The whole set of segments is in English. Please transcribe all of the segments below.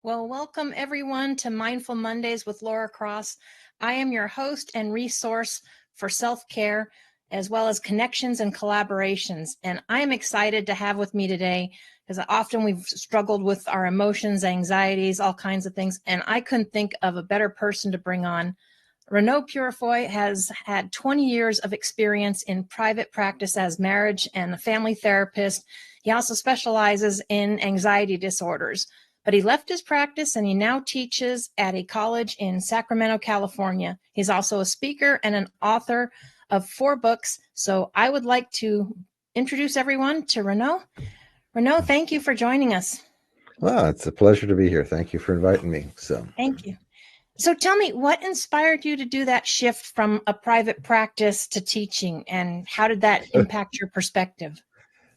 Well, welcome everyone to Mindful Mondays with Laura Cross. I am your host and resource for self-care, as well as connections and collaborations. And I am excited to have with me today because often we've struggled with our emotions, anxieties, all kinds of things. And I couldn't think of a better person to bring on. Reneau Peurifoy has had 20 years of experience in private practice as marriage and family therapist. He also specializes in anxiety disorders. But he left his practice and he now teaches at a college in Sacramento, California. He's also a speaker and an author of 4 books. So I would like to introduce everyone to Reneau. Reneau, thank you for joining us. Well, it's a pleasure to be here. Thank you for inviting me. Thank you. So tell me, what inspired you to do that shift from a private practice to teaching, and how did that impact your perspective?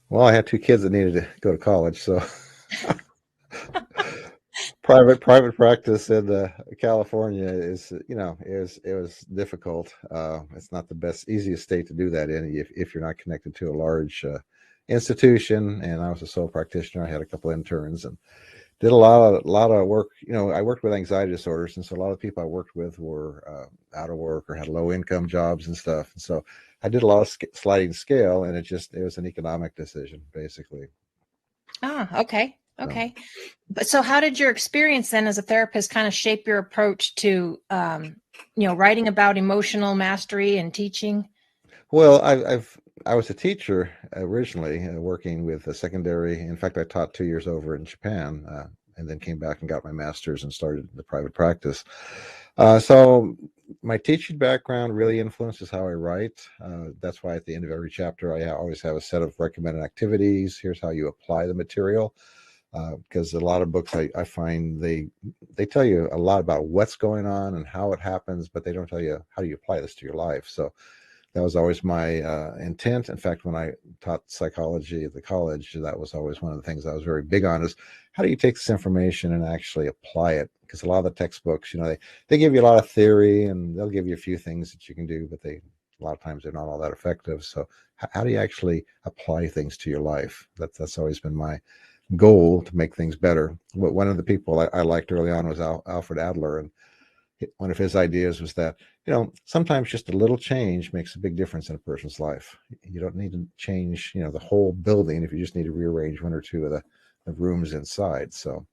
Well, I had 2 kids that needed to go to college, so private practice in California is, it was difficult. It's not the easiest state to do that in if you're not connected to a large institution. And I was a sole practitioner. I had a couple interns and did a lot of work. I worked with anxiety disorders, and so a lot of the people I worked with were out of work or had low income jobs and stuff. And so I did a lot of sliding scale, and it was an economic decision, basically. Okay. But so how did your experience then as a therapist kind of shape your approach to, writing about emotional mastery and teaching? Well, I was a teacher originally, working with a secondary. In fact, I taught 2 years over in Japan, and then came back and got my master's and started the private practice. So my teaching background really influences how I write. That's why at the end of every chapter, I always have a set of recommended activities. Here's how you apply the material. Because a lot of books I find they tell you a lot about what's going on and how it happens, but they don't tell you how do you apply this to your life. So that was always my intent. In fact, when I taught psychology at the college, that was always one of the things I was very big on, is how do you take this information and actually apply it? Because a lot of the textbooks, they give you a lot of theory and they'll give you a few things that you can do, but a lot of times they're not all that effective. So how do you actually apply things to your life? That's always been my goal, to make things better. One of the people I liked early on was Alfred Adler, and one of his ideas was that sometimes just a little change makes a big difference in a person's life. You don't need to change the whole building if you just need to rearrange 1 or 2 of the rooms inside. So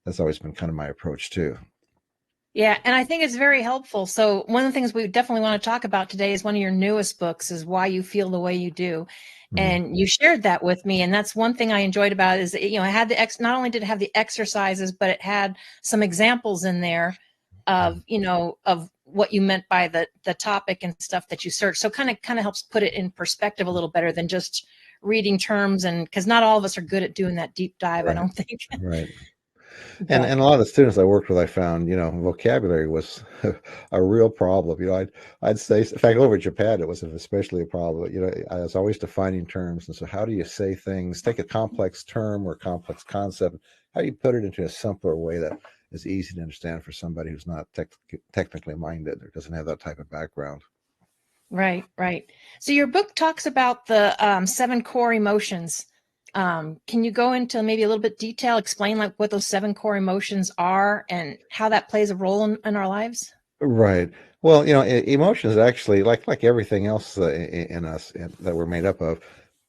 that's always been kind of my approach too. Yeah, and I think it's very helpful. So one of the things we definitely want to talk about today is one of your newest books, is Why You Feel the Way You Do. And you shared that with me. And that's one thing I enjoyed about it, is that, it had not only did it have the exercises, but it had some examples in there of, of what you meant by the topic and stuff that you searched. So kind of helps put it in perspective a little better than just reading terms, and because not all of us are good at doing that deep dive, Right. I don't think. Right. And But a lot of the students I worked with, I found, vocabulary was a real problem. I'd say, in fact, over in Japan, it was especially a problem. I was always defining terms. And so how do you say things, take a complex term or a complex concept, how do you put it into a simpler way that is easy to understand for somebody who's not technically minded or doesn't have that type of background? Right. So your book talks about the 7 core emotions. Can you go into maybe a little bit detail, explain like what those 7 core emotions are and how that plays a role in our lives? Right. Well, emotions actually, like everything else in us that we're made up of,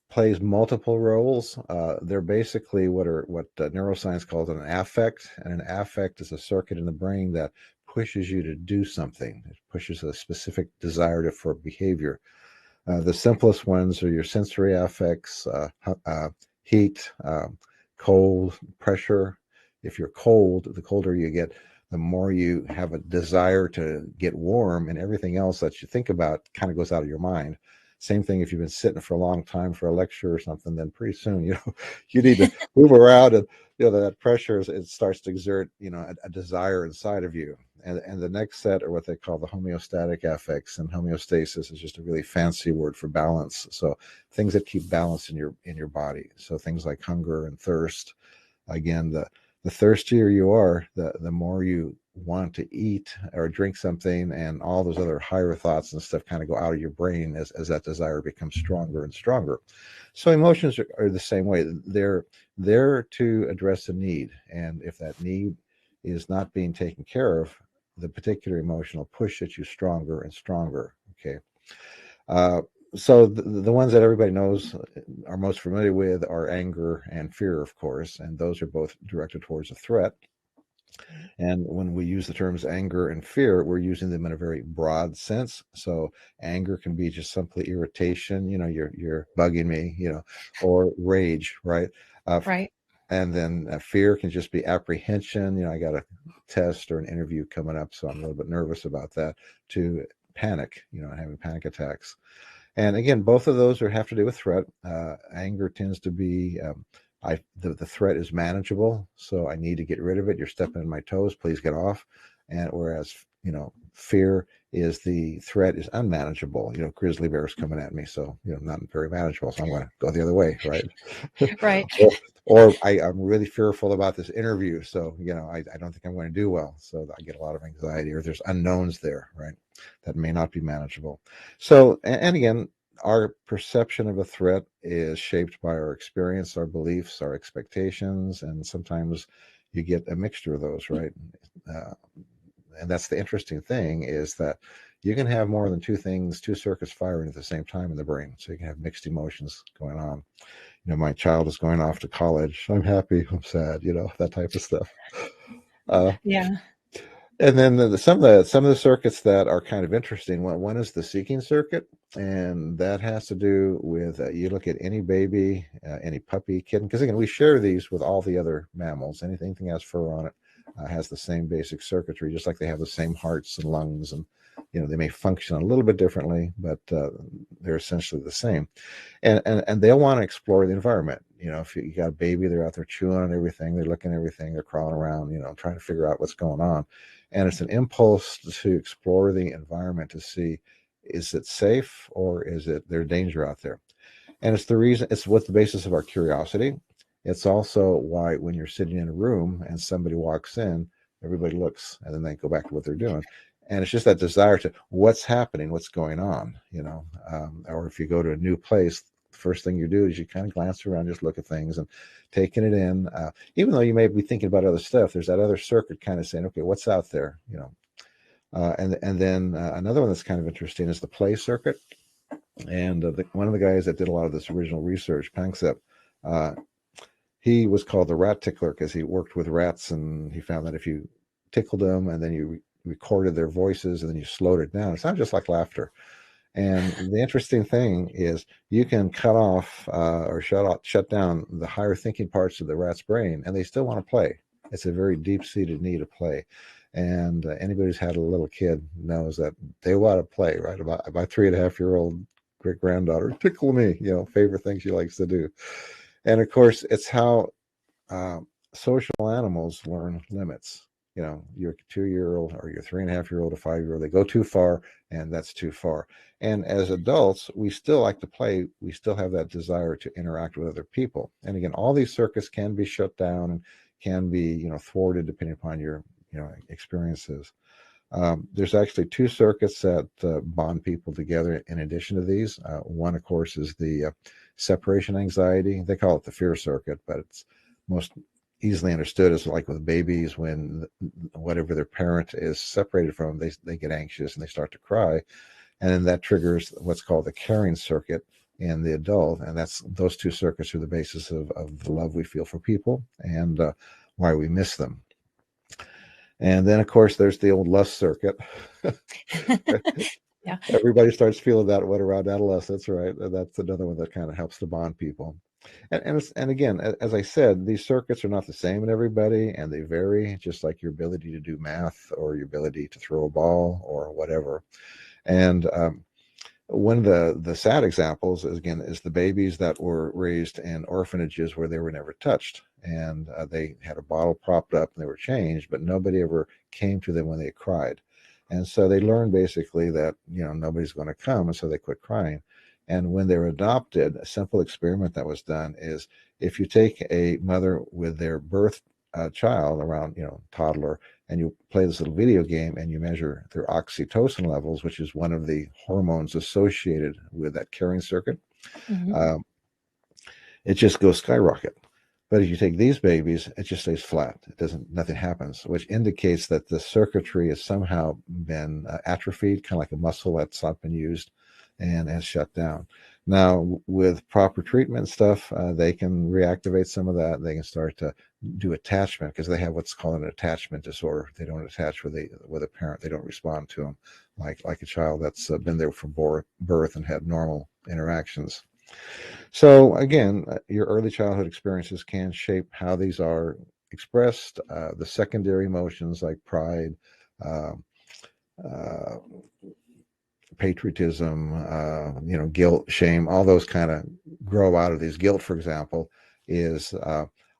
plays multiple roles. They're basically what neuroscience calls an affect, and an affect is a circuit in the brain that pushes you to do something. It pushes a specific desire for behavior. The simplest ones are your sensory affects, heat, cold, pressure. If you're cold, the colder you get, the more you have a desire to get warm, and everything else that you think about kind of goes out of your mind. Same thing if you've been sitting for a long time for a lecture or something, then pretty soon, you need to move around, and that pressure it starts to exert, a desire inside of you. And the next set are what they call the homeostatic affects, and homeostasis is just a really fancy word for balance. So things that keep balance in your body. So things like hunger and thirst. Again, the thirstier you are, the more you want to eat or drink something, and all those other higher thoughts and stuff kind of go out of your brain as that desire becomes stronger and stronger. So emotions are the same way. They're there to address a need, and if that need is not being taken care of, the particular emotional push at you stronger and stronger. Okay. Uh, so the ones that everybody knows are most familiar with are anger and fear, of course, and those are both directed towards a threat. And when we use the terms anger and fear, we're using them in a very broad sense. So anger can be just simply irritation, you're bugging me, or rage, right? Right. And then fear can just be apprehension. I got a test or an interview coming up, so I'm a little bit nervous about that. To panic, having panic attacks. And again, both of those have to do with threat. Anger tends to be the threat is manageable, so I need to get rid of it. You're stepping on my toes, please get off. And whereas fear is the threat is unmanageable. Grizzly bear's coming at me, so not very manageable. So I'm going to go the other way, right? Right. or I'm really fearful about this interview, so I don't think I'm going to do well. So I get a lot of anxiety, or there's unknowns there, right? That may not be manageable. So, and again, our perception of a threat is shaped by our experience, our beliefs, our expectations, and sometimes you get a mixture of those, right? Uh, and that's the interesting thing, is that you can have more than two circuits firing at the same time in the brain. So you can have mixed emotions going on. My child is going off to college. I'm happy, I'm sad, that type of stuff. Yeah. And then some of the circuits that are kind of interesting. One is the seeking circuit, and that has to do with you look at any baby, any puppy, kitten, because again we share these with all the other mammals. Anything that has fur on it has the same basic circuitry, just like they have the same hearts and lungs, and they may function a little bit differently, but they're essentially the same. And they'll want to explore the environment. If you got a baby, they're out there chewing on everything, they're looking at everything, they're crawling around, trying to figure out what's going on. And it's an impulse to explore the environment to see, is it safe or is it there danger out there? And it's what the basis of our curiosity. It's also why when you're sitting in a room and somebody walks in, everybody looks and then they go back to what they're doing. And it's just that desire to what's happening, what's going on, or if you go to a new place, the first thing you do is you kind of glance around, just look at things and taking it in. Even though you may be thinking about other stuff, there's that other circuit kind of saying, okay, what's out there, and then another one that's kind of interesting is the play circuit. And one of the guys that did a lot of this original research, Panksepp, he was called the rat tickler because he worked with rats, and he found that if you tickled them and then you recorded their voices and then you slowed it down, it sounded just like laughter. And the interesting thing is you can cut off or shut down the higher thinking parts of the rat's brain, and they still want to play. It's a very deep-seated need to play. And anybody who's had a little kid knows that they want to play, right? About my 3.5-year-old great granddaughter, tickle me, favorite thing she likes to do. And of course, it's how social animals learn limits. Your 2-year-old or your 3.5-year-old or 5-year-old, they go too far, and that's too far. And as adults, we still like to play. We still have that desire to interact with other people. And again, all these circuits can be shut down and can be, thwarted depending upon your, experiences. There's actually two circuits that bond people together in addition to these. One, of course, is the separation anxiety. They call it the fear circuit, but it's most easily understood as like with babies, when whatever their parent is separated from, they get anxious and they start to cry. And then that triggers what's called the caring circuit in the adult. And those two circuits are the basis of the love we feel for people and why we miss them. And then, of course, there's the old lust circuit. Yeah. Everybody starts feeling that one around adolescence, right? And that's another one that kind of helps to bond people. And again, as I said, these circuits are not the same in everybody, and they vary, just like your ability to do math or your ability to throw a ball or whatever. And one of the sad examples is the babies that were raised in orphanages where they were never touched, and they had a bottle propped up and they were changed, but nobody ever came to them when they cried. And so they learned basically that nobody's going to come, and so they quit crying. And when they were adopted, a simple experiment that was done is, if you take a mother with their birth child, around toddler, and you play this little video game and you measure their oxytocin levels, which is one of the hormones associated with that caring circuit, Mm-hmm. it just goes skyrocket. But if you take these babies, it just stays flat. It doesn't, nothing happens, which indicates that the circuitry has somehow been atrophied, kind of like a muscle that's not been used and has shut down. Now, with proper treatment stuff, they can reactivate some of that. They can start to do attachment because they have what's called an attachment disorder. They don't attach with a parent. They don't respond to them like a child that's been there from birth and had normal interactions. So again, your early childhood experiences can shape how these are expressed. The secondary emotions like pride, uh, uh, patriotism, guilt, shame, all those kind of grow out of these. Guilt, for example, is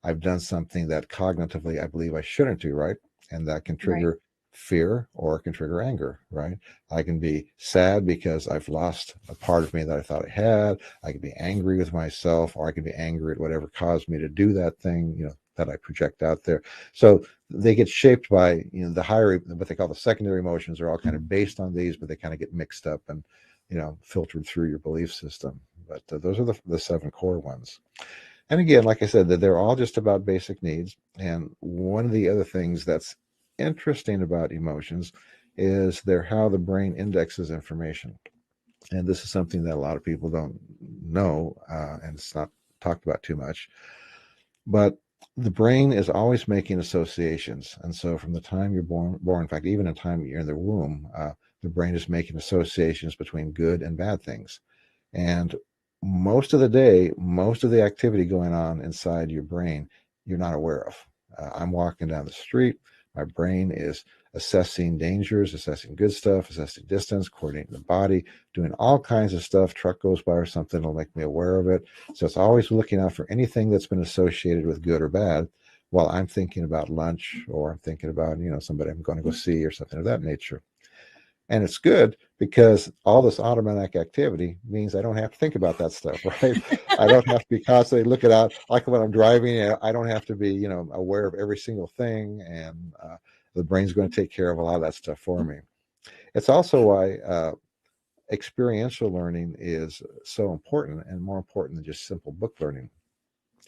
I've done something that cognitively I believe I shouldn't do, right? And that can Right. trigger fear or it can trigger anger, right? I can be sad because I've lost a part of me that I thought I had. I can be angry with myself, or I can be angry at whatever caused me to do that thing, that I project out there. So they get shaped by the higher, what they call the secondary emotions are all kind of based on these, but they kind of get mixed up and filtered through your belief system. But those are the seven core ones. And again, like I said, that they're all just about basic needs. And one of the other things that's interesting about emotions is they're how the brain indexes information. And this is something that a lot of people don't know, and it's not talked about too much. But the brain is always making associations. And so from the time you're born, in fact, even in the time you're in the womb, the brain is making associations between good and bad things. And most of the day, most of the activity going on inside your brain, you're not aware of. I'm walking down the street. My brain is assessing dangers, assessing good stuff, assessing distance, coordinating the body, doing all kinds of stuff. Truck goes by or something will make me aware of it. So it's always looking out for anything that's been associated with good or bad while I'm thinking about lunch or I'm thinking about, somebody I'm going to go see or something of that nature. And it's good because all this automatic activity means I don't have to think about that stuff, right? I don't have to be constantly looking out. Like when I'm driving, I don't have to be, aware of every single thing. And the brain's going to take care of a lot of that stuff for me. It's also why experiential learning is so important and more important than just simple book learning.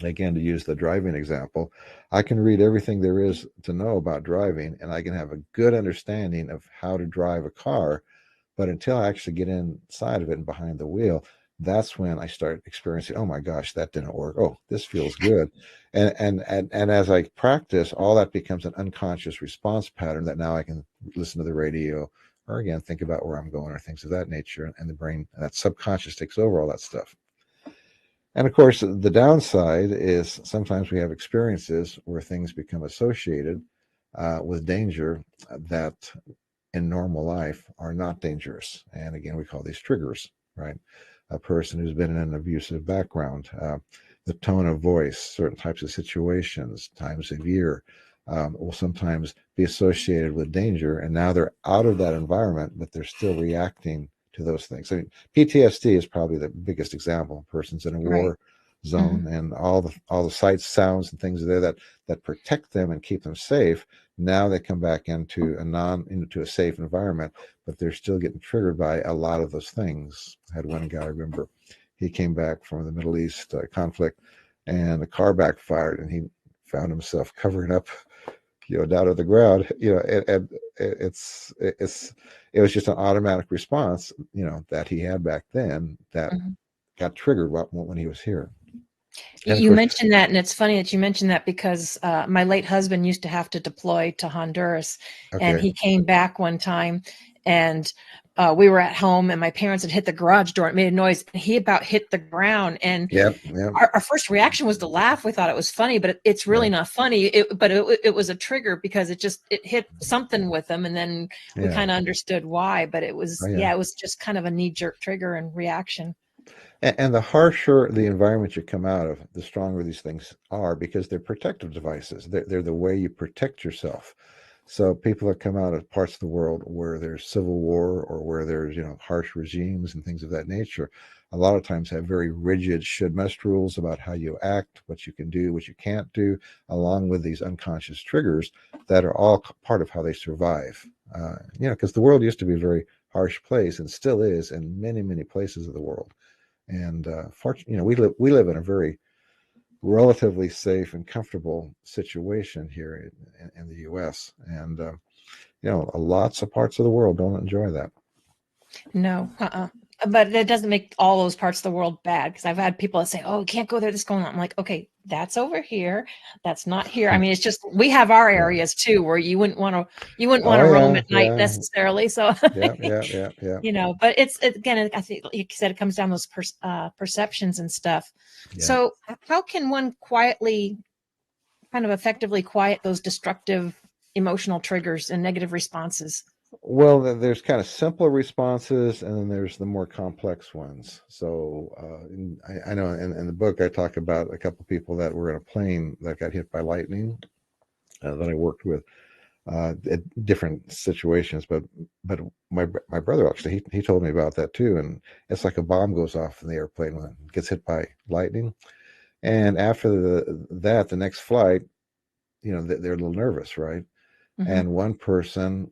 Again, to use the driving example, I can read everything there is to know about driving and I can have a good understanding of how to drive a car. But until I actually get inside of it and behind the wheel, that's when I start experiencing, oh my gosh, that didn't work. Oh, this feels good. And as I practice, all that becomes an unconscious response pattern that now I can listen to the radio or again think about where I'm going or things of that nature. And the brain, that subconscious takes over all that stuff. And of course, the downside is sometimes we have experiences where things become associated with danger that in normal life are not dangerous. And again, we call these triggers, right? A person who's been in an abusive background, the tone of voice, certain types of situations, times of year, will sometimes be associated with danger. And now they're out of that environment, but they're still reacting to those things. I mean, PTSD is probably the biggest example. A person's in a Right. war zone and all the sights, sounds, and things there that protect them and keep them safe. Now they come back into a safe environment, but they're still getting triggered by a lot of those things. I had one guy, I remember, he came back from the Middle East conflict, and the car backfired, and he found himself covering up, down to the ground, and it was just an automatic response, that he had back then that Mm-hmm. got triggered when he was here. And of You course, mentioned that, and it's funny that you mentioned that because my late husband used to have to deploy to Honduras, and okay, he came back one time, and we were at home, and my parents had hit the garage door. It made a noise, and he about hit the ground. And yep, yep, our first reaction was to laugh. We thought it was funny, but it's really right, not funny. It was a trigger because it hit something with him, and then we yeah, kind of understood why. But it oh was, yeah. yeah, it was just kind of a knee jerk trigger and reaction. And the harsher the environment you come out of, the stronger these things are because they're protective devices. They're the way you protect yourself. So people that come out of parts of the world where there's civil war or where there's, harsh regimes and things of that nature, a lot of times have very rigid should must rules about how you act, what you can do, what you can't do, along with these unconscious triggers that are all part of how they survive. Because the world used to be a very harsh place and still is in many, many places of the world. And fortunately, we live in a very relatively safe and comfortable situation here in the U.S. And lots of parts of the world don't enjoy that. No, but that doesn't make all those parts of the world bad, because I've had people that say, "Oh, can't go there. This is going on." I'm like, okay, that's over here. That's not here. I mean, it's just we have our Yeah. areas too where you wouldn't want Oh to roam yeah, at night yeah, necessarily. So yeah. but again, I think like you said, it comes down to those perceptions and stuff. Yeah. So how can one kind of effectively quiet those destructive emotional triggers and negative responses? Well, there's kind of simple responses, and then there's the more complex ones. So I know in the book I talk about a couple of people that were in a plane that got hit by lightning that I worked with at different situations. But my brother actually he told me about that too, and it's like a bomb goes off in the airplane when it gets hit by lightning, and after the next flight, they're a little nervous, right? Mm-hmm. And one person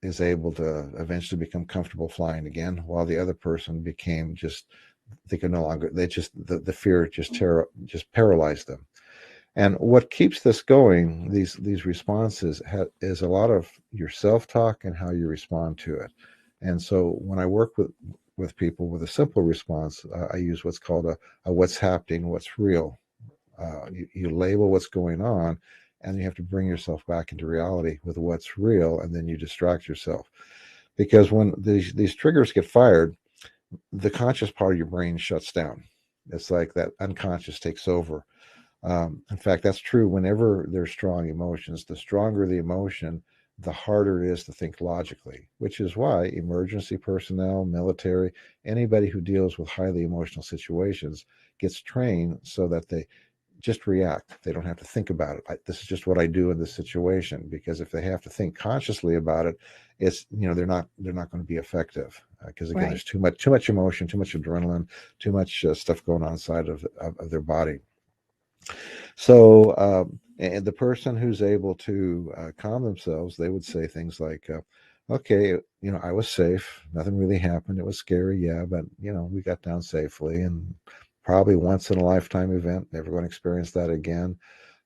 is able to eventually become comfortable flying again, while the other person became just they could no longer they just the fear just paralyzed them. And what keeps this going, these responses, is a lot of your self-talk and how you respond to it. And so when I work with people with a simple response, I use what's called a what's happening, what's real. You label what's going on, and you have to bring yourself back into reality with what's real, and then you distract yourself. Because when these triggers get fired, the conscious part of your brain shuts down. It's like that unconscious takes over. In fact, that's true whenever there's strong emotions. The stronger the emotion, the harder it is to think logically, which is why emergency personnel, military, anybody who deals with highly emotional situations gets trained so that they just react. They don't have to think about it. This is just what I do in this situation. Because if they have to think consciously about it, it's they're not going to be effective. Because again, Right. there's too much emotion, too much adrenaline, too much stuff going on inside of their body. So, and the person who's able to calm themselves, they would say things like, "Okay, I was safe. Nothing really happened. It was scary, yeah, but we got down safely, and probably once in a lifetime event. Never going to experience that again.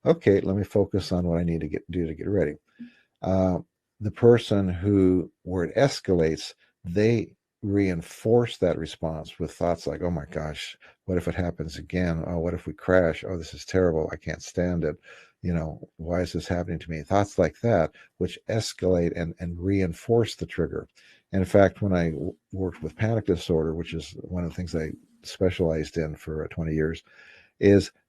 Okay, let me focus on what I need to do to get ready." Uh, the person where it escalates, they reinforce that response with thoughts like, "Oh my gosh, what if it happens again? Oh, what if we crash? Oh, this is terrible. I can't stand it. Why is this happening to me?" Thoughts like that, which escalate and reinforce the trigger. And in fact, when I worked with panic disorder, which is one of the things I specialized in for 20 years,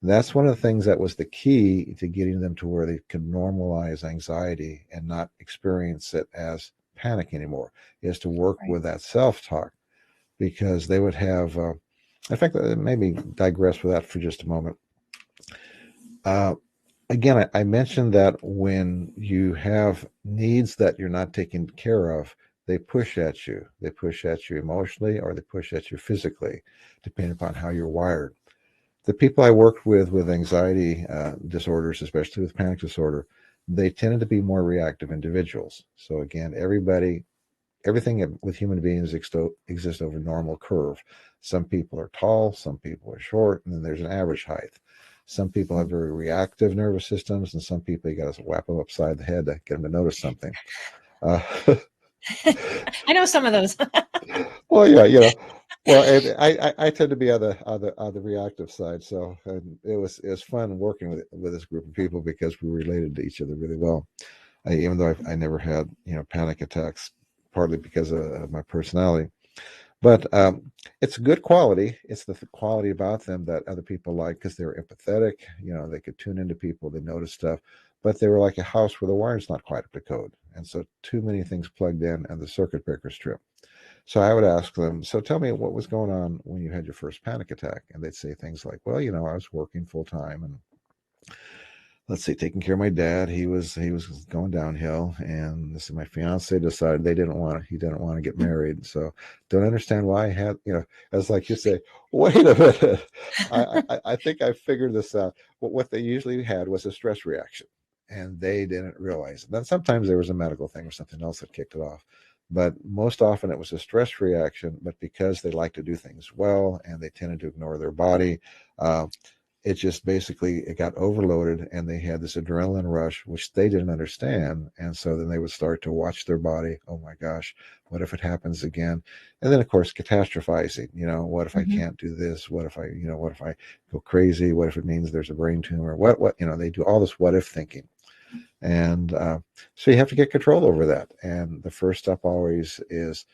that's one of the things that was the key to getting them to where they could normalize anxiety and not experience it as panic anymore, is to work Right. with that self-talk. Because they would have in fact, maybe digress with that for just a moment. uh, Again, I mentioned that when you have needs that you're not taking care of, they push at you. They push at you emotionally, or they push at you physically, depending upon how you're wired. The people I worked with anxiety disorders, especially with panic disorder, they tended to be more reactive individuals. So again, everything with human beings exists over a normal curve. Some people are tall, some people are short, and then there's an average height. Some people have very reactive nervous systems, and some people you got to whap them upside the head to get them to notice something. Uh, I know some of those. well, yeah, well, and I tend to be on the reactive side, so and it was fun working with this group of people because we related to each other really well. Even though I never had panic attacks, partly because of my personality. But it's a good quality. It's the quality about them that other people like, because they were empathetic. They could tune into people, they notice stuff, but they were like a house where the wire's not quite up to code, and so too many things plugged in, and the circuit breakers trip. So I would ask them, "So tell me what was going on when you had your first panic attack?" And they'd say things like, "Well, I was working full time, and let's see, taking care of my dad. He was going downhill, and this is my fiance decided he didn't want to get married. So don't understand why I had, as like you say, wait a minute. I think I figured this out. What they usually had was a stress reaction, and they didn't realize it. Then sometimes there was a medical thing or something else that kicked it off. But most often it was a stress reaction, but because they like to do things well and they tended to ignore their body, uh, it just basically it got overloaded, and they had this adrenaline rush which they didn't understand. And so then they would start to watch their body. Oh my gosh, what if it happens again? And then of course catastrophizing, what if I Mhm. can't do this? What if I go crazy? What if it means there's a brain tumor? What they do all this what if thinking. And so you have to get control over that. And the first step always is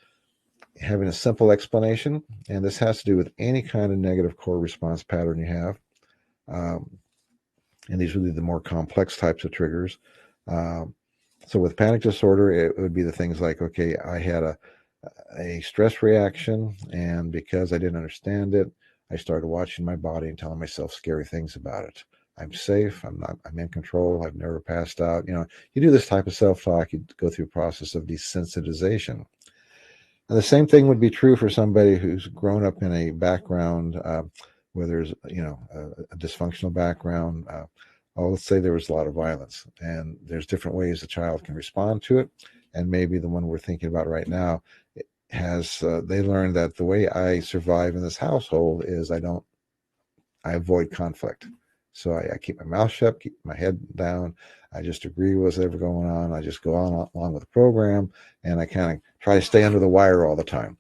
having a simple explanation. And this has to do with any kind of negative core response pattern you have. um, and these would be the more complex types of triggers. Um, so with panic disorder, it would be the things like, okay, I had a stress reaction, and because I didn't understand it, I started watching my body and telling myself scary things about it. I'm safe. I'm in control. I've never passed out. You do this type of self-talk, you go through a process of desensitization. And the same thing would be true for somebody who's grown up in a background where there's, a dysfunctional background. Let's say there was a lot of violence, and there's different ways a child can respond to it. And maybe the one we're thinking about right now has they learned that the way I survive in this household is I avoid conflict. So I keep my mouth shut, keep my head down. I just agree with what's ever going on. I just go on along with the program, and I kind of try to stay under the wire all the time.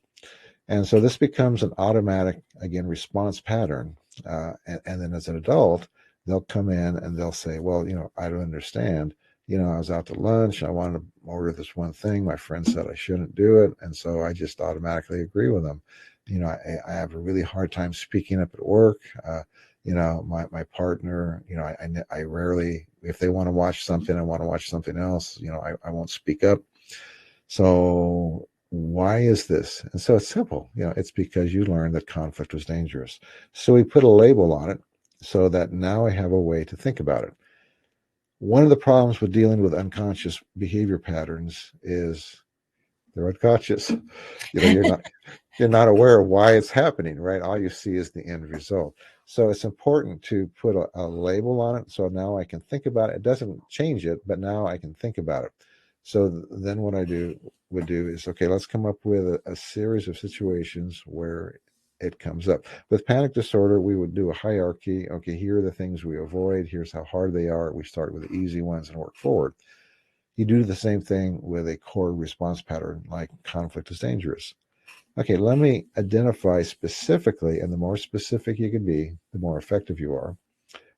And so this becomes an automatic, again, response pattern. And then as an adult, they'll come in and they'll say, well, I don't understand. I was out to lunch. I wanted to order this one thing. My friend said I shouldn't do it. And so I just automatically agree with them. I have a really hard time speaking up at work. My partner, I rarely, if they want to watch something, I want to watch something else. I won't speak up. So why is this? And so it's simple. It's because you learned that conflict was dangerous. So we put a label on it so that now I have a way to think about it. One of the problems with dealing with unconscious behavior patterns is they're unconscious. You're not aware of why it's happening, right? All you see is the end result. So it's important to put a label on it. So now I can think about it. It doesn't change it, but now I can think about it. So then what I would do is, okay, let's come up with a series of situations where it comes up. With panic disorder, we would do a hierarchy. Okay, here are the things we avoid. Here's how hard they are. We start with the easy ones and work forward. You do the same thing with a core response pattern like conflict is dangerous. Okay, let me identify specifically, and the more specific you can be, the more effective you are,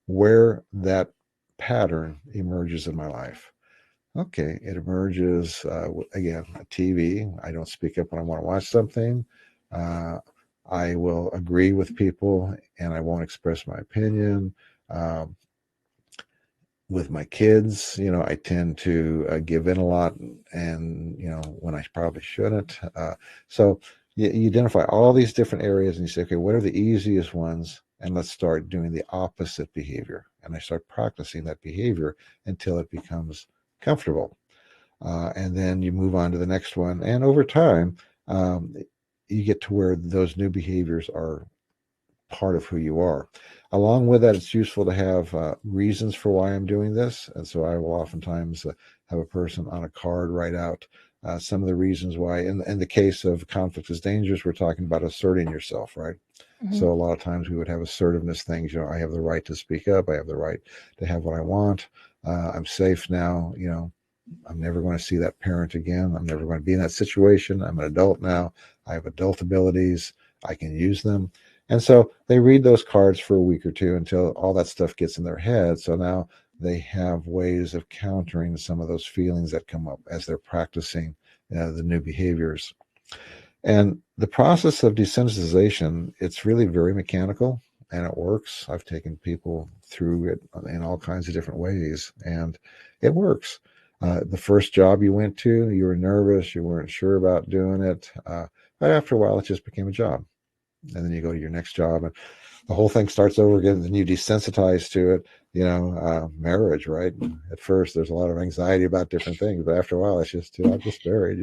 where that pattern emerges in my life. Okay, it emerges again, TV. I don't speak up when I want to watch something. Uh, I will agree with people and I won't express my opinion. Um, with my kids, I tend to give in a lot, and when I probably shouldn't. So you identify all these different areas, and you say, okay, what are the easiest ones? And let's start doing the opposite behavior. And I start practicing that behavior until it becomes comfortable. And then you move on to the next one. And over time, you get to where those new behaviors are part of who you are. Along with that, it's useful to have reasons for why I'm doing this. And so I will oftentimes have a person on a card write out some of the reasons why. In the case of conflict is dangerous, we're talking about asserting yourself, right? Mhm. So a lot of times we would have assertiveness things. I have the right to speak up. I have the right to have what I want. I'm safe now. I'm never going to see that parent again. I'm never going to be in that situation. I'm an adult now. I have adult abilities. I can use them. And so they read those cards for a week or two until all that stuff gets in their head. So now they have ways of countering some of those feelings that come up as they're practicing the new behaviors. And the process of desensitization, it's really very mechanical and it works. I've taken people through it in all kinds of different ways, and it works. The first job you went to, you were nervous, you weren't sure about doing it. But after a while, it just became a job. And then you go to your next job, and the whole thing starts over again, then you desensitize to it. Marriage, right? At first there's a lot of anxiety about different things, but after a while it's just, I'm just married.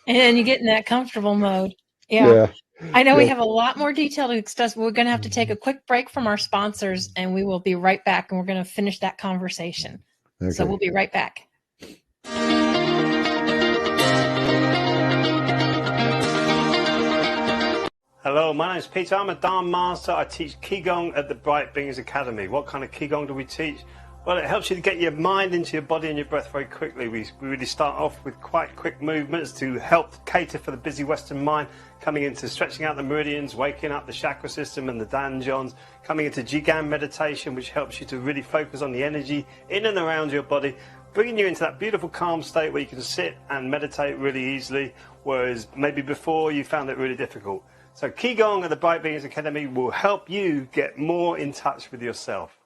And you get in that comfortable mode. Yeah. I know we Yeah. have a lot more detail to discuss. We're going to have to take a quick break from our sponsors, and we will be right back, and we're going to finish that conversation. Okay. So we'll be right back. Hello, my name is Peter. I'm a Dharma Master. I teach Qigong at the Bright Beings Academy. What kind of Qigong do we teach? Well, it helps you to get your mind into your body and your breath very quickly. We really start off with quite quick movements to help cater for the busy Western mind, coming into stretching out the meridians, waking up the chakra system and the danjons, coming into Jigan meditation, which helps you to really focus on the energy in and around your body, bringing you into that beautiful calm state where you can sit and meditate really easily, whereas maybe before you found it really difficult. So Qigong at the Bright Beings Academy will help you get more in touch with yourself.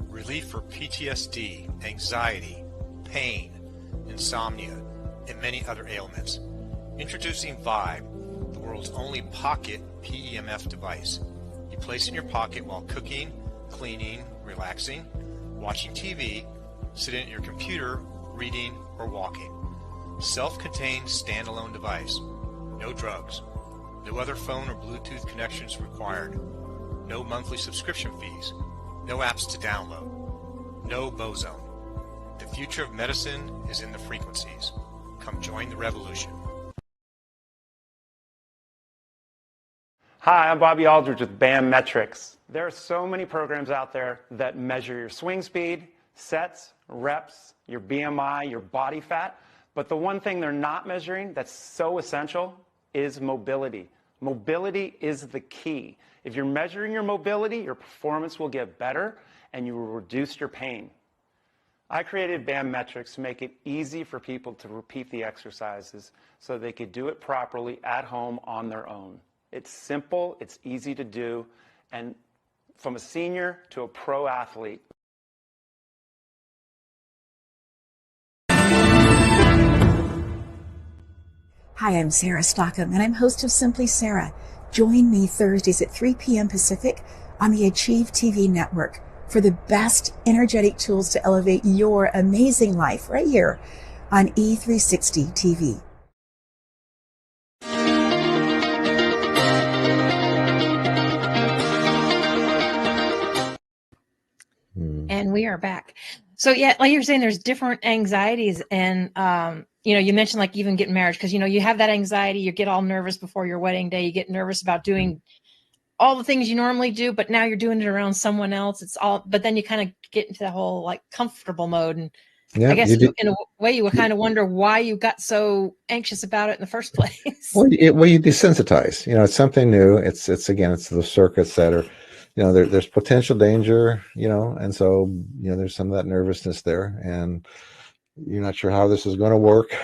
Relief for PTSD, anxiety, pain, insomnia, and many other ailments. Introducing Vibe, the world's only pocket PEMF device. You place in your pocket while cooking, cleaning, relaxing, watching TV, sitting at your computer, reading, or walking. Self-contained standalone device. No drugs. No other phone or Bluetooth connections required. No monthly subscription fees. No apps to download. No Bozone. The future of medicine is in the frequencies. Come join the revolution. Hi, I'm Bobby Aldridge with BAM Metrics. There are so many programs out there that measure your swing speed, sets, reps, your BMI, your body fat. But the one thing they're not measuring that's so essential is mobility. Mobility is the key. If you're measuring your mobility, your performance will get better and you will reduce your pain. I created BAM Metrics to make it easy for people to repeat the exercises so they could do it properly at home on their own. It's simple, it's easy to do, and from a senior to a pro athlete. Hi, I'm Sarah Stockham, and I'm host of Simply Sarah. Join me Thursdays at 3 p.m. Pacific on the Achieve TV network for the best energetic tools to elevate your amazing life right here on E360 TV. And we are back. So yeah, like you're saying, there's different anxieties, and you mentioned like even getting married, because you have that anxiety, you get all nervous before your wedding day, you get nervous about doing all the things you normally do, but now you're doing it around someone else. But then you kind of get into that whole like comfortable mode, and I guess in a way you would kind of wonder why you got so anxious about it in the first place. Well, you desensitize. It's something new. It's the circuits that are, there's potential danger, and so, there's some of that nervousness there, and you're not sure how this is going to work,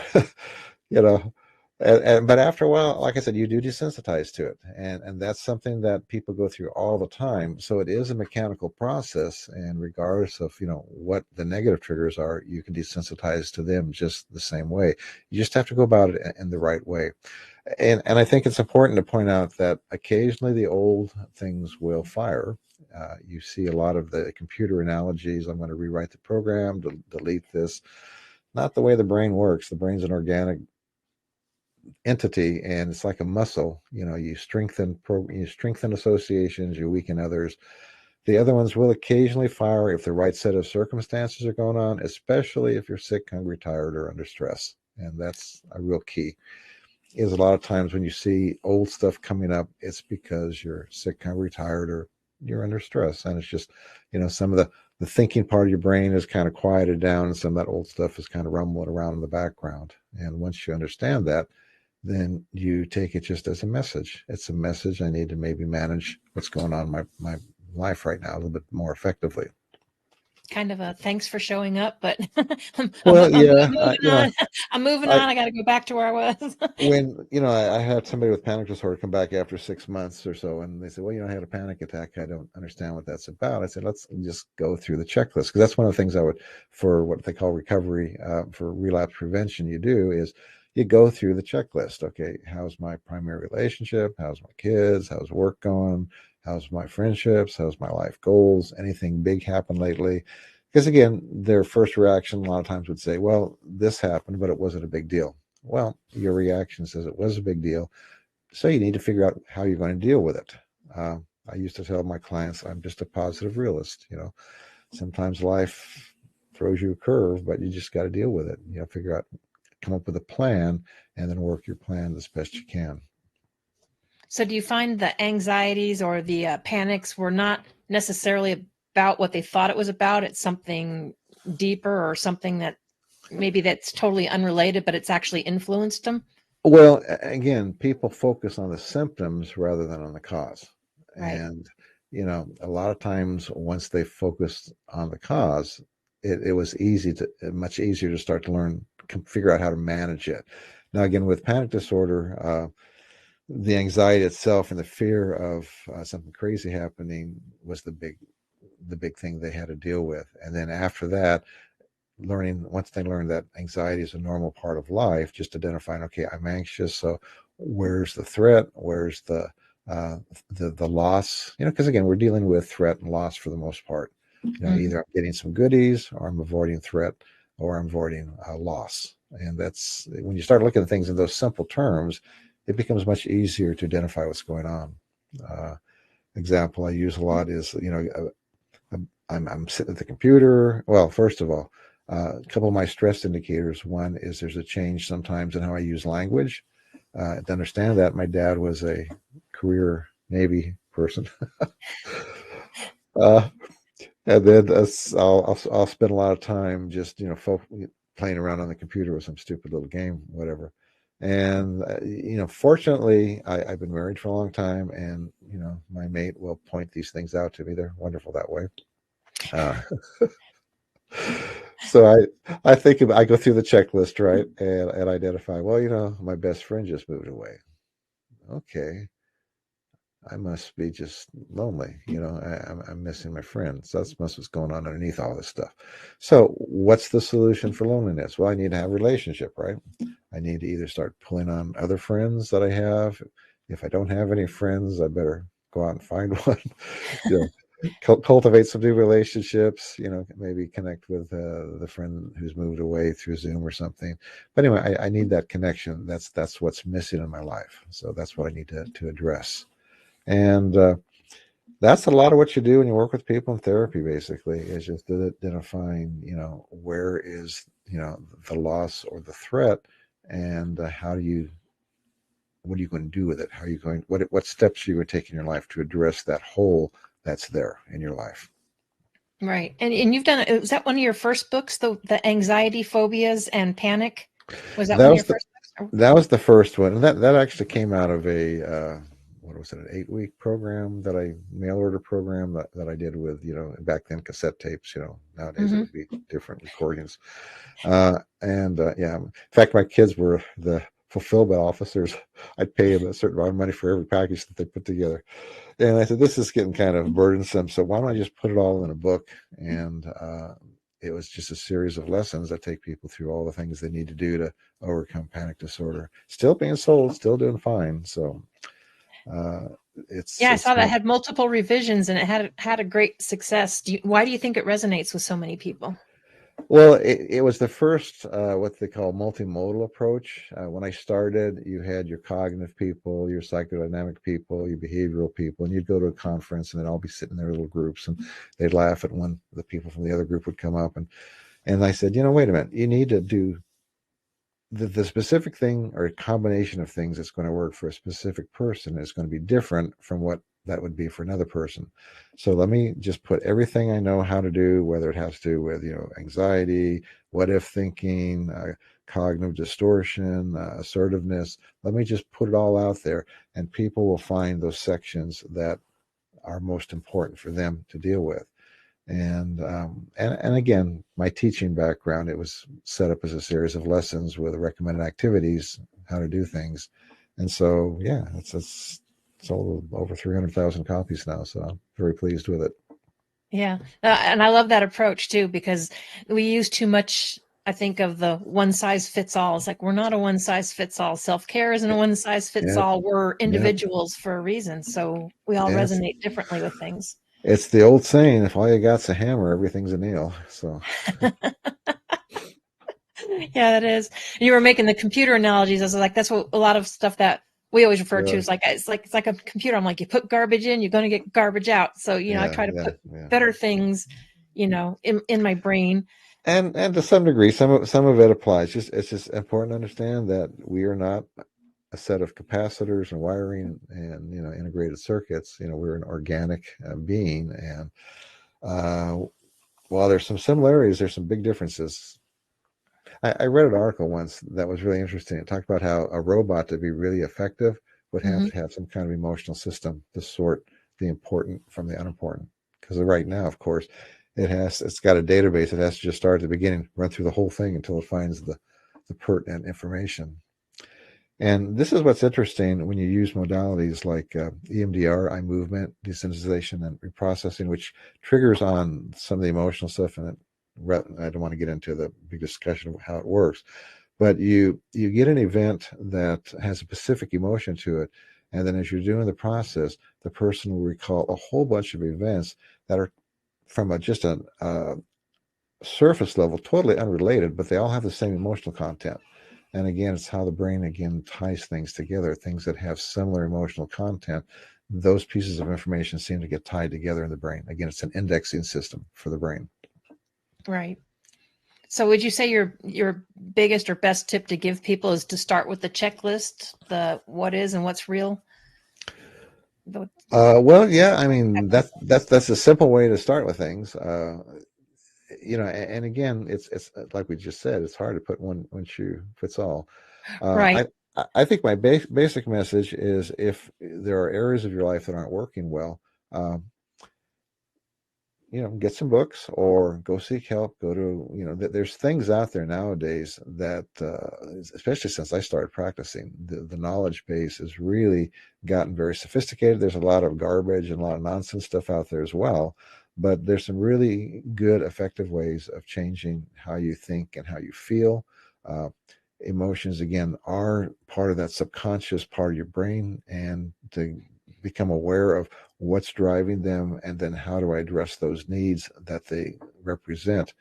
but after a while, like I said, you do desensitize to it, and that's something that people go through all the time. So it is a mechanical process, and regardless of what the negative triggers are, you can desensitize to them just the same way. You just have to go about it in the right way. And I think it's important to point out that occasionally the old things will fire. You see a lot of the computer analogies. I'm going to rewrite the program, delete this. Not the way the brain works. The brain's an organic entity, and it's like a muscle. You strengthen associations, you weaken others. The other ones will occasionally fire if the right set of circumstances are going on, especially if you're sick, hungry, tired, or under stress. And that's a real key. Is a lot of times when you see old stuff coming up, it's because you're sick, hungry, tired, or you're under stress. And it's just, some of the thinking part of your brain is kind of quieted down, and some of that old stuff is kind of rumbling around in the background. And once you understand that, then you take it just as a message. It's a message. I need to maybe manage what's going on in my life right now a little bit more effectively. Kind of a thanks for showing up, but I'm moving on. I got to go back to where I was. When, I had somebody with panic disorder come back after 6 months or so, and they said, well, I had a panic attack. I don't understand what that's about. I said, let's just go through the checklist. Because that's one of the things I would, for what they call recovery, for relapse prevention, you do is, you go through the checklist. Okay, how's my primary relationship? How's my kids? How's work going? How's my friendships? How's my life goals? Anything big happened lately? Because again, their first reaction a lot of times would say, well, this happened, but it wasn't a big deal. Well, your reaction says it was a big deal. So you need to figure out how you're going to deal with it. I used to tell my clients, I'm just a positive realist. Sometimes life throws you a curve, but you just got to deal with it. Figure out, come up with a plan, and then work your plan as best you can. So do you find the anxieties or the panics were not necessarily about what they thought it was about? It's something deeper or something that maybe that's totally unrelated, but it's actually influenced them? Well, again, people focus on the symptoms rather than on the cause. Right. And, a lot of times once they focused on the cause, it was much easier to start to figure out how to manage it. Now, again, with panic disorder, the anxiety itself and the fear of something crazy happening was the big thing they had to deal with. And then after that, once they learned that anxiety is a normal part of life, just identifying, okay, I'm anxious, so where's the threat? Where's the loss? Because again, we're dealing with threat and loss for the most part. Either I'm getting some goodies, or I'm avoiding threat, or I'm avoiding loss. And that's when you start looking at things in those simple terms, it becomes much easier to identify what's going on. Example I use a lot is, I'm sitting at the computer. Well, first of all, a couple of my stress indicators. One is there's a change sometimes in how I use language. To understand that, my dad was a career Navy person. And then I'll spend a lot of time just, playing around on the computer with some stupid little game, whatever. And, fortunately, I've been married for a long time, and, my mate will point these things out to me. They're wonderful that way. So I think I go through the checklist, right, and identify, well, my best friend just moved away. Okay, I must be just lonely. I'm missing my friends. That's what's going on underneath all this stuff. So what's the solution for loneliness? Well, I need to have a relationship, right? I need to either start pulling on other friends that I have. If I don't have any friends, I better go out and find one. Cultivate some new relationships, maybe connect with the friend who's moved away through Zoom or something. But anyway, I need that connection. That's what's missing in my life. So that's what I need to address. And that's a lot of what you do when you work with people in therapy, basically, is just identifying, where is, the loss or the threat, and what are you going to do with it? How are you going, what steps are you going to take in your life to address that hole that's there in your life? Right. And you've done, was that one of your first books, the Anxiety, Phobias and Panic? Was that one of your first books? That was the first one. And that actually came out of a, what was it, an 8-week program mail order program that I did with, back then cassette tapes, nowadays it would be different recordings. Yeah, in fact, my kids were the fulfillment officers. I'd pay them a certain amount of money for every package that they put together. And I said, this is getting kind of burdensome. So why don't I just put it all in a book? And it was just a series of lessons that take people through all the things they need to do to overcome panic disorder. Still being sold, still doing fine. So I saw that had multiple revisions and it had a great success. Why do you think it resonates with so many people? Well, it was the first what they call multimodal approach. When I started, you had your cognitive people, your psychodynamic people, your behavioral people, and you'd go to a conference and they'd all be sitting in their little groups and they'd laugh at when the people from the other group would come up. And I said, wait a minute, you need to do the specific thing or a combination of things that's going to work for a specific person is going to be different from what that would be for another person. So let me just put everything I know how to do, whether it has to do with, anxiety, what if thinking, cognitive distortion, assertiveness. Let me just put it all out there, and people will find those sections that are most important for them to deal with. And again, my teaching background, it was set up as a series of lessons with recommended activities, how to do things. And so, yeah, it's sold over 300,000 copies now. So I'm very pleased with it. Yeah. And I love that approach too, because we use too much I think of the one size fits all. It's like, we're not a one size fits all. Self-care isn't a one size fits Yeah, all. We're yeah, individuals for a reason. So we all yeah. resonate differently with things. It's the old saying: if all you got's a hammer, everything's a nail. So Yeah, that is. You were making the computer analogies. I was like, that's what a lot of stuff that we always refer to yeah, is like, it's like a computer. I'm like, you put garbage in, you're going to get garbage out. So, I yeah, try to yeah, put yeah. better things, in my brain. And to some degree, some of it applies. It's just important to understand that we are not a set of capacitors and wiring and integrated circuits. We're an organic being, and while there's some similarities, there's some big differences. I read an article once that was really interesting. It talked about how a robot, to be really effective, would have Mhm. to have some kind of emotional system to sort the important from the unimportant. Because right now, of course, it's got a database. It has to just start at the beginning, run through the whole thing until it finds the pertinent information. And this is what's interesting when you use modalities like EMDR, eye movement, desensitization, and reprocessing, which triggers on some of the emotional stuff. And I don't want to get into the big discussion of how it works, but you get an event that has a specific emotion to it, and then as you're doing the process, the person will recall a whole bunch of events that are from just a surface level, totally unrelated, but they all have the same emotional content. And again, it's how the brain again ties things together. Things that have similar emotional content, those pieces of information seem to get tied together in the brain. Again, it's an indexing system for the brain. Right. So would you say your biggest or best tip to give people is to start with the checklist, the what is and what's real? Well, yeah, I mean that's a simple way to start with things. And again, it's like we just said, it's hard to put one shoe fits all. Right. I think my basic message is, if there are areas of your life that aren't working well, get some books or go seek help. Go to, there's things out there nowadays that, especially since I started practicing, the knowledge base has really gotten very sophisticated. There's a lot of garbage and a lot of nonsense stuff out there as well. But there's some really good, effective ways of changing how you think and how you feel. Emotions, again, are part of that subconscious part of your brain, and to become aware of what's driving them and then how do I address those needs that they represent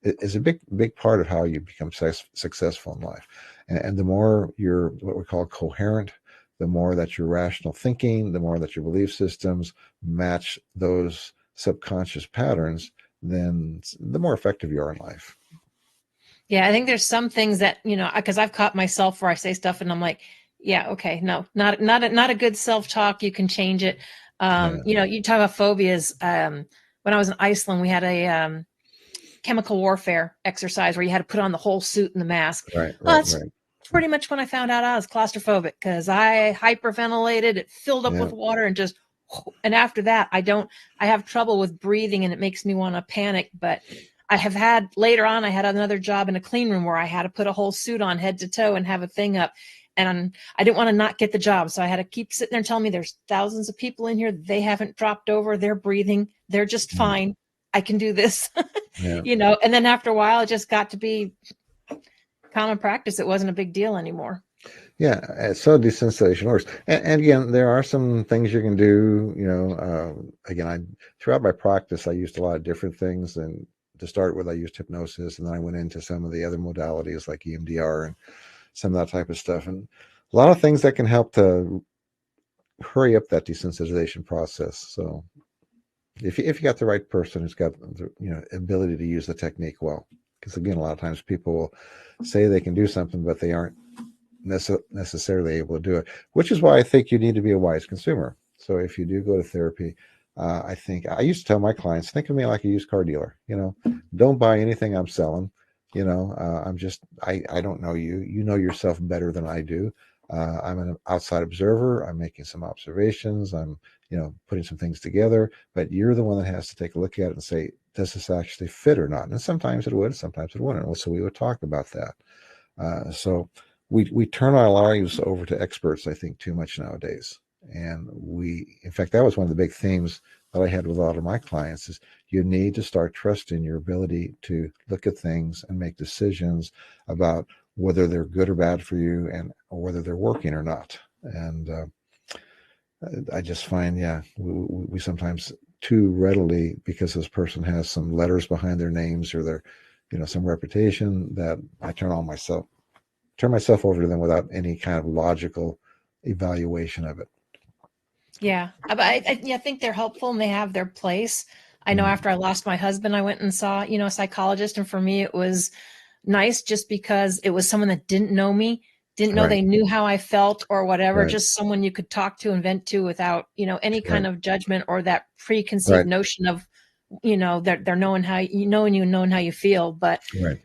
is a big part of how you become successful in life. And the more you're what we call coherent, the more that your rational thinking, the more that your belief systems match those subconscious patterns, then the more effective you are in life. Yeah, I think there's some things that, because I've caught myself where I say stuff and I'm like, yeah, okay, no, not a good self-talk. You can change it. You talk about phobias. When I was in Iceland, we had a chemical warfare exercise where you had to put on the whole suit and the mask. Right. Well, that's pretty much when I found out I was claustrophobic, because I hyperventilated, it filled up with water and after that, I have trouble with breathing and it makes me want to panic. But I had another job in a clean room where I had to put a whole suit on head to toe and have a thing up. And I didn't want to not get the job. So I had to keep sitting there and telling me there's thousands of people in here. They haven't dropped over. They're breathing. They're just fine. I can do this, and then after a while, it just got to be common practice. It wasn't a big deal anymore. Yeah, so desensitization works. And again, there are some things you can do. Again, throughout my practice, I used a lot of different things. And to start with, I used hypnosis, and then I went into some of the other modalities like EMDR and some of that type of stuff. And a lot of things that can help to hurry up that desensitization process. So if you got the right person who's got the ability to use the technique well, because again, a lot of times people will say they can do something, but they aren't necessarily able to do it, which is why I think you need to be a wise consumer. So if you do go to therapy, I think I used to tell my clients, think of me like a used car dealer. Don't buy anything I'm selling. I don't know you. You know yourself better than I do. I'm an outside observer. I'm making some observations. I'm putting some things together, but you're the one that has to take a look at it and say, does this actually fit or not? And sometimes it would, sometimes it wouldn't. So we would talk about that. So we turn our lives over to experts, I think, too much nowadays. And in fact, that was one of the big themes that I had with a lot of my clients is you need to start trusting your ability to look at things and make decisions about whether they're good or bad for you, and or whether they're working or not. And I just find, we sometimes too readily, because this person has some letters behind their names or their, some reputation, that I turn myself over to them without any kind of logical evaluation of it. Yeah, I think they're helpful and they have their place. I know after I lost my husband, I went and saw, a psychologist. And for me, it was nice just because it was someone that didn't know me, didn't know Right. they knew how I felt or whatever, Right. just someone you could talk to and vent to without, any kind Right. of judgment or that preconceived Right. notion of, they're knowing how knowing how you feel. But Right.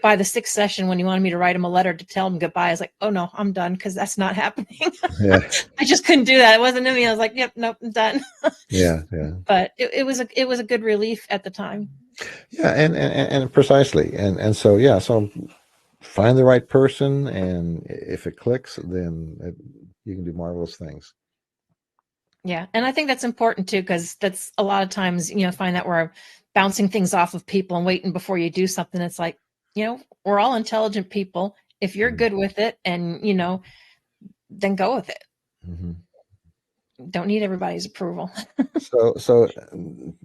by the sixth session, when he wanted me to write him a letter to tell him goodbye, I was like, oh no, I'm done, because that's not happening. Yeah. I just couldn't do that. It wasn't in me. I was like, yep, nope, I'm done. Yeah. But it was a good relief at the time. Yeah, and precisely, and so find the right person, and if it clicks, then you can do marvelous things. Yeah, and I think that's important too, because that's a lot of times, find that we're bouncing things off of people and waiting before you do something. It's like, we're all intelligent people. If you're good with it, and then go with it. Mm-hmm. Don't need everybody's approval. So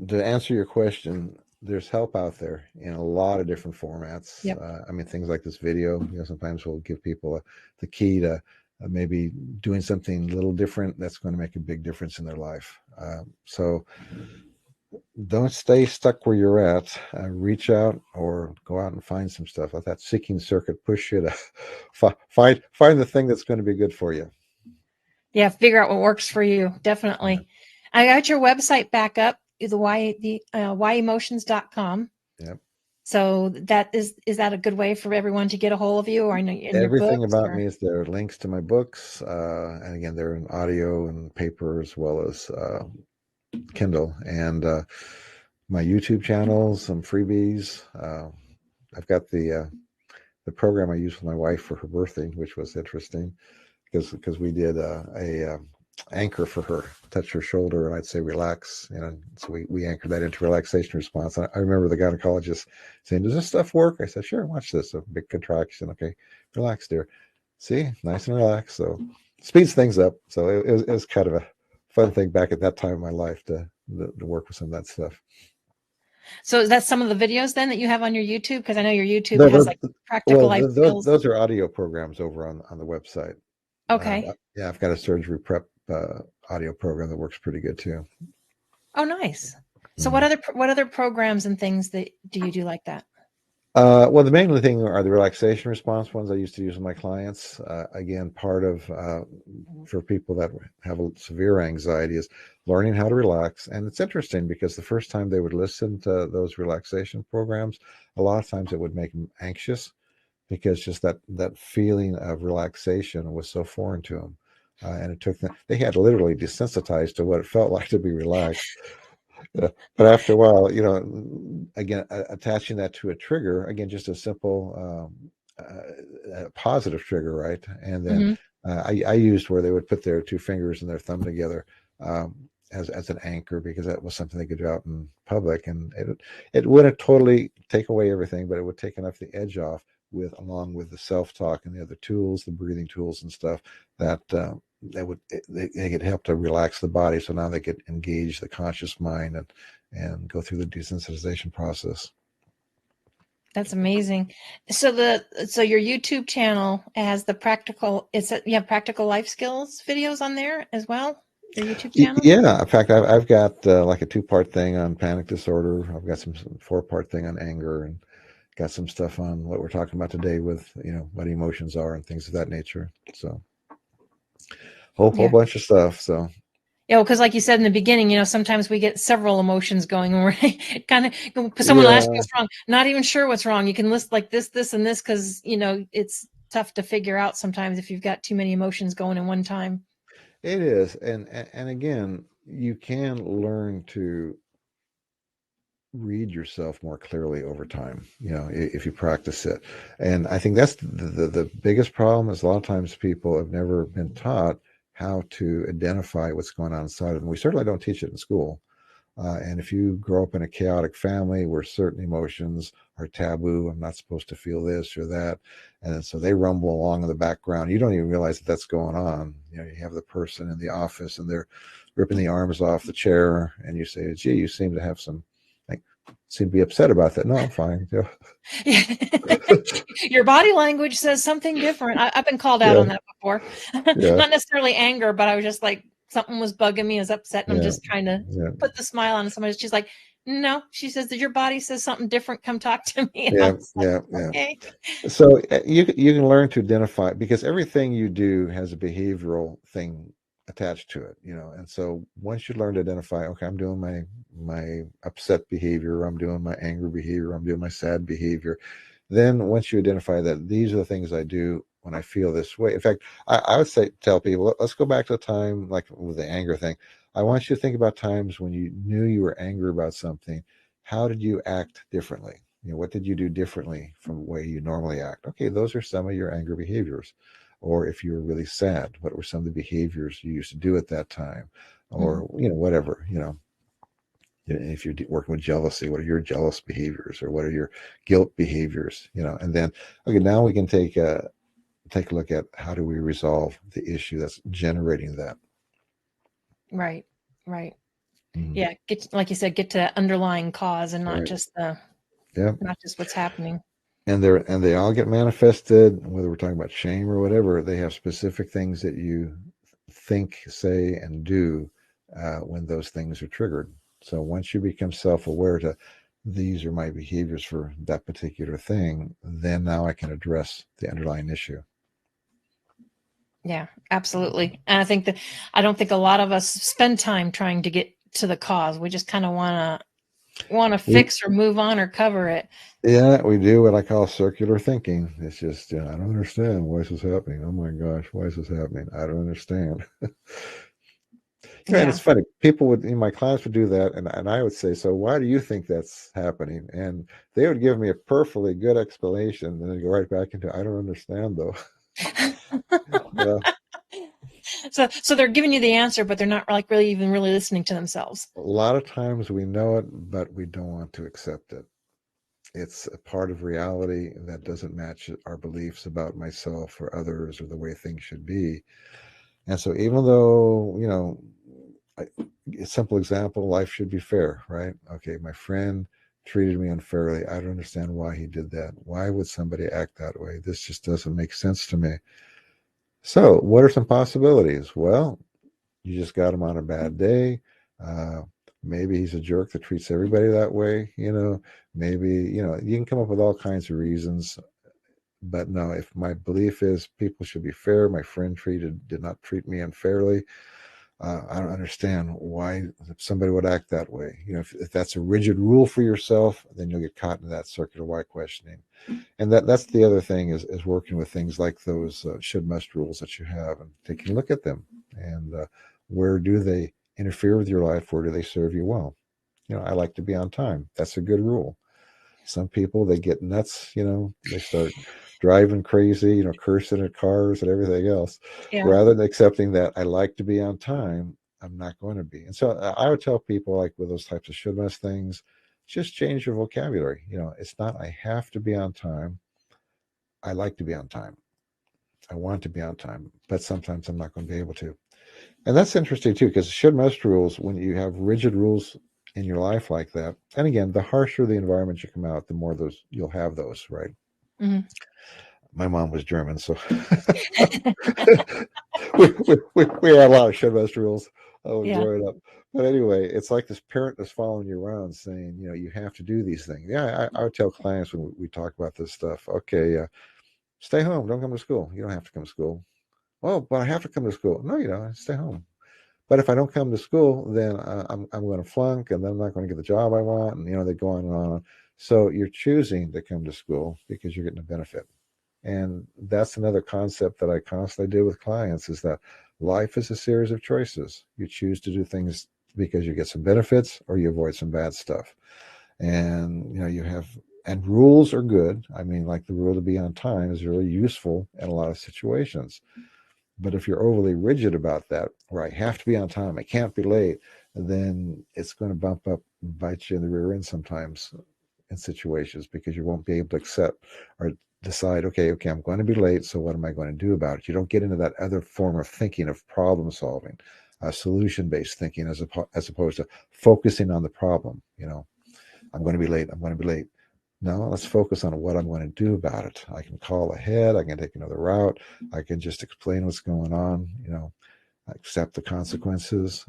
to answer your question, there's help out there in a lot of different formats. Yep. I mean, things like this video, sometimes we'll give people the key to maybe doing something a little different that's going to make a big difference in their life. So don't stay stuck where you're at. Reach out or go out and find some stuff. Let that seeking circuit push you to find the thing that's going to be good for you. Yeah, figure out what works for you. Definitely. Yeah. I got your website back up, whyemotions.com. Yep. So that is that a good way for everyone to get a hold of you, or in everything your books, about me is there. Links to my books, and again, they're in audio and paper as well as Kindle, and my YouTube channel, some freebies. I've got the program I used with my wife for her birthday, which was interesting because we did a anchor for her, touch her shoulder, and I'd say relax, so we anchored that into relaxation response. I remember the gynecologist saying, does this stuff work? I said, sure, watch this. A big contraction. Okay, relax, dear. See, nice and relaxed. So speeds things up. So it was kind of a fun thing back at that time in my life to work with some of that stuff. So is that some of the videos then that you have on your YouTube? Because I know your YouTube has like practical life skills. Those are audio programs over on the website. Okay. Yeah, I've got a surgery prep audio program that works pretty good too. Oh, nice. So what other programs and things that do you do like that? Well, the main thing are the relaxation response ones I used to use with my clients. Again, part of for people that have a severe anxiety is learning how to relax. And it's interesting because the first time they would listen to those relaxation programs, a lot of times it would make them anxious because just that feeling of relaxation was so foreign to them. And it took them, they had literally desensitized to what it felt like to be relaxed. But after a while, again, attaching that to a trigger, again, just a simple positive trigger, right? And then I used where they would put their two fingers and their thumb together as an anchor, because that was something they could do out in public, and it wouldn't totally take away everything, but it would take enough the edge off along with the self-talk and the other tools, the breathing tools and stuff that they could help to relax the body, so now they could engage the conscious mind and go through the desensitization process. That's amazing. So your YouTube channel has the practical. You have practical life skills videos on there as well. Your YouTube channel. Yeah, in fact, I've got like a 2-part thing on panic disorder. I've got some 4-part thing on anger, and got some stuff on what we're talking about today with what emotions are and things of that nature. So whole bunch of stuff. So because like you said in the beginning, sometimes we get several emotions going, and we're kind of, someone will ask you what's wrong, not even sure what's wrong. You can list like this, and this, because it's tough to figure out sometimes if you've got too many emotions going in one time. It is, and again, you can learn to read yourself more clearly over time, if you practice it. And I think that's the biggest problem, is a lot of times people have never been taught how to identify what's going on inside of them. We certainly don't teach it in school. And if you grow up in a chaotic family where certain emotions are taboo, I'm not supposed to feel this or that, and so they rumble along in the background, you don't even realize that that's going on. You know, you have the person in the office and they're ripping the arms off the chair, and you say, "Gee, you seem to have some, like, seem to be upset about that." No, I'm fine. Yeah. Your body language says something different. I've been called out Yeah, on that before. yeah, Not necessarily anger, but I was just like, something was bugging me. I was upset, and I'm yeah, just trying to yeah, put the smile on somebody. She's like, no, she says that your body says something different. Come talk to me. And I yeah, was like, yeah, yeah. okay. So you can learn to identify, because everything you do has a behavioral thing attached to it, you know. And so once you learn to identify, okay, I'm doing my upset behavior, I'm doing my angry behavior, I'm doing my sad behavior. Then once you identify that these are the things I do when I feel this way. In fact, I would say, tell people, let's go back to a time like with the anger thing. I want you to think about times when you knew you were angry about something. How did you act differently? You know, what did you do differently from the way you normally act? Okay, those are some of your anger behaviors. Or if you were really sad, what were some of the behaviors you used to do at that time? Or, you know, whatever, you know, if you're working with jealousy, what are your jealous behaviors, or what are your guilt behaviors, you know? And then, okay, now we can take a look at how do we resolve the issue that's generating that. Right. Right. Mm, Yeah. Like you said, get to that underlying cause and not right. just Yeah. not just what's happening. And they all get manifested, whether we're talking about shame or whatever. They have specific things that you think, say, and do when those things are triggered. So once you become self-aware to these are my behaviors for that particular thing, then now I can address the underlying issue. Yeah, absolutely. And I don't think a lot of us spend time trying to get to the cause. We just kind of want to fix or move on or cover it. Yeah, we do what I call circular thinking. It's just, I don't understand. Why is this happening? Oh my gosh, why is this happening? I don't understand. And Yeah. it's funny. People would, in my class, would do that, and I would say, "So why do you think that's happening?" And they would give me a perfectly good explanation, and then go right back into, "I don't understand, though." Yeah, So they're giving you the answer, but they're not like really even really listening to themselves. a lot of times we know it, but we don't want to accept it. It's a part of reality that doesn't match our beliefs about myself or others or the way things should be. And so, even though, a simple example, life should be fair, right? Okay, my friend treated me unfairly. I don't understand why he did that. Why would somebody act that way? This just doesn't make sense to me. So, what are some possibilities? Well, you just got him on a bad day. Uh, maybe he's a jerk that treats everybody that way. Maybe, you can come up with all kinds of reasons. But no, if my belief is people should be fair, my friend did not treat me unfairly. I don't understand why somebody would act that way. If that's a rigid rule for yourself, then you'll get caught in that circular why questioning. And that's the other thing is working with things like those should must rules that you have, and taking a look at them, and where do they interfere with your life? Where do they serve you well? I like to be on time. That's a good rule. Some people, they get nuts, they start driving crazy, cursing at cars and everything else. Yeah. Rather than accepting that I like to be on time, I'm not going to be. And so I would tell people, like with those types of should must things, just change your vocabulary. It's not I have to be on time. I like to be on time. I want to be on time, but sometimes I'm not going to be able to. And that's interesting too, because should must rules, when you have rigid rules in your life like that, and again, the harsher the environment you come out, the more those you'll have those, right? Mm-hmm. My mom was German, so we had a lot of should must rules growing up. But anyway, it's like this parent is following you around saying, you have to do these things. Yeah, I would tell clients when we talk about this stuff, okay, stay home, don't come to school. You don't have to come to school. Oh, but I have to come to school. No, you don't. Stay home. But if I don't come to school, then I'm going to flunk, and then I'm not going to get the job I want, and they go on and on. So you're choosing to come to school because you're getting a benefit. And that's another concept that I constantly do with clients, is that life is a series of choices. You choose to do things because you get some benefits, or you avoid some bad stuff. And and rules are good. I mean, like the rule to be on time is really useful in a lot of situations. But if you're overly rigid about that, where I have to be on time, I can't be late, then it's going to bump up and bite you in the rear end sometimes in situations, because you won't be able to accept or decide, okay, I'm going to be late, so what am I going to do about it? You don't get into that other form of thinking, of problem solving, solution-based thinking, as opposed to focusing on the problem. I'm going to be late. I'm going to be late. No, let's focus on what I'm going to do about it. I can call ahead. I can take another route. I can just explain what's going on, accept the consequences.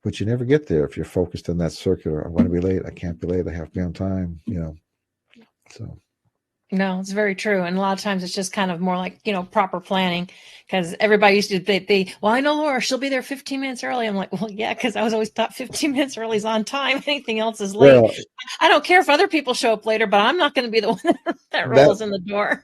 But you never get there if you're focused on that circular. I'm going to be late. I can't be late. I have to be on time, so. No, it's very true. And a lot of times it's just kind of more like, proper planning, because everybody used to, well, I know Laura, she'll be there 15 minutes early. I'm like, well, yeah, because I was always taught 15 minutes early is on time. Anything else is late. Well, I don't care if other people show up later, but I'm not going to be the one that rolls in the door.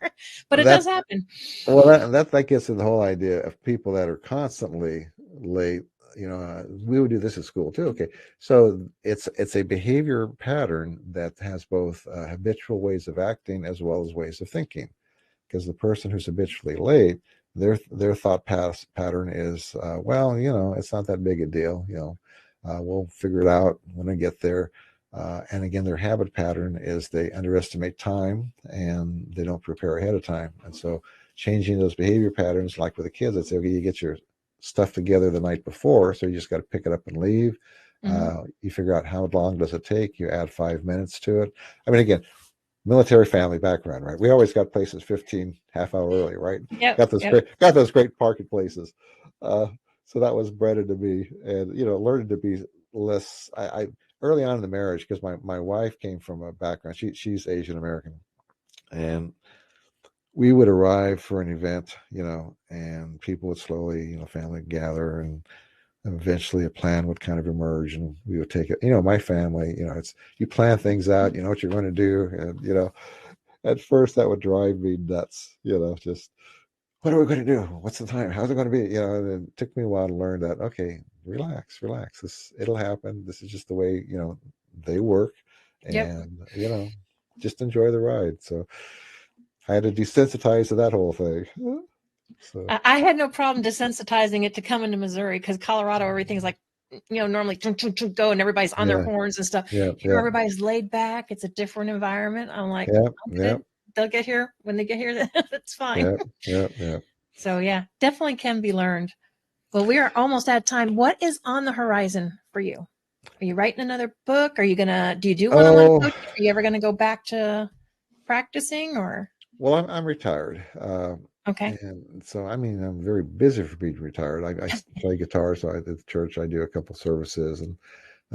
But it does happen. Well, that gets to the whole idea of people that are constantly late. We would do this at school too. Okay, so it's a behavior pattern that has both habitual ways of acting as well as ways of thinking. Because the person who's habitually late, their thought pattern is, it's not that big a deal. We'll figure it out when I get there. And again, their habit pattern is they underestimate time and they don't prepare ahead of time. And so changing those behavior patterns, like with the kids, I'd say, okay, you get your stuff together the night before, so you just got to pick it up and leave. You figure out how long does it take. You add 5 minutes to it. I mean, again, military family background, right? We always got places 15 half hour early, right? Yep, got those great parking places. So that was bred into me, and learning to be less. I early on in the marriage, because my wife came from a background. She's Asian American, and we would arrive for an event, and people would slowly, family gather, and eventually a plan would kind of emerge, and we would take it. My family, it's, you plan things out, you know what you're going to do. And, at first that would drive me nuts, just, what are we going to do? What's the time? How's it going to be? And it took me a while to learn that, okay, relax. It'll happen. This is just the way, they work. And, just enjoy the ride. So I had to desensitize to that whole thing. So I had no problem desensitizing it to come into Missouri, because Colorado, everything's like, normally go and everybody's on their horns and stuff. Here, everybody's laid back. It's a different environment. I'm like, they'll get here when they get here. That's fine. So yeah, definitely can be learned. Well, we are almost at time. What is on the horizon for you? Are you writing another book? Do you do one-on-one coaching? Are you ever going to go back to practicing, or? Well, I'm retired. Okay. And so, I'm very busy for being retired. I play guitar, so at the church I do a couple services, and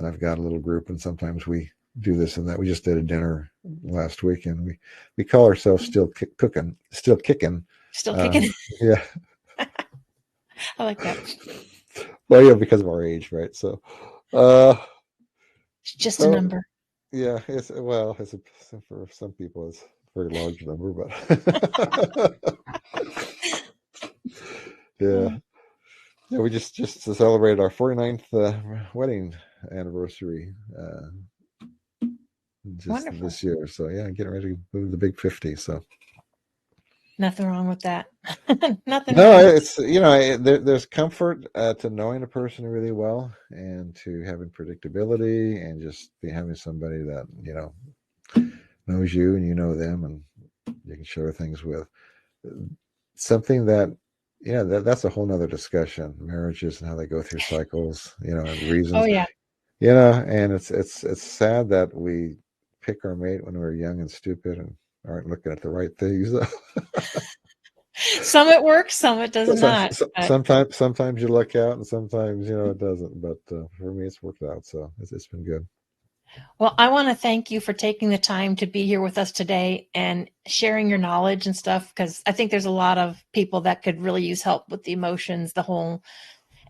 I've got a little group, and sometimes we do this and that. We just did a dinner last week, and we call ourselves still kicking. Still kicking. Yeah. I like that. Well, yeah, because of our age, right? So, it's just a number. Yeah, for some people it's a very large number, but yeah, we just celebrated our 49th wedding anniversary Wonderful. this year. So yeah, getting ready to move the big 50. So nothing wrong with that. Nothing. No, it's there's comfort to knowing a person really well, and to having predictability, and just having somebody that knows you and you know them, and you can share things with. Something that that's a whole nother discussion. Marriages and how they go through cycles, and reasons. Oh yeah. And it's sad that we pick our mate when we're young and stupid and aren't looking at the right things. Some it works, some it does not. Sometimes you luck out, and sometimes it doesn't. But for me, it's worked out, so it's been good. Well, I want to thank you for taking the time to be here with us today and sharing your knowledge and stuff, because I think there's a lot of people that could really use help with the emotions, the whole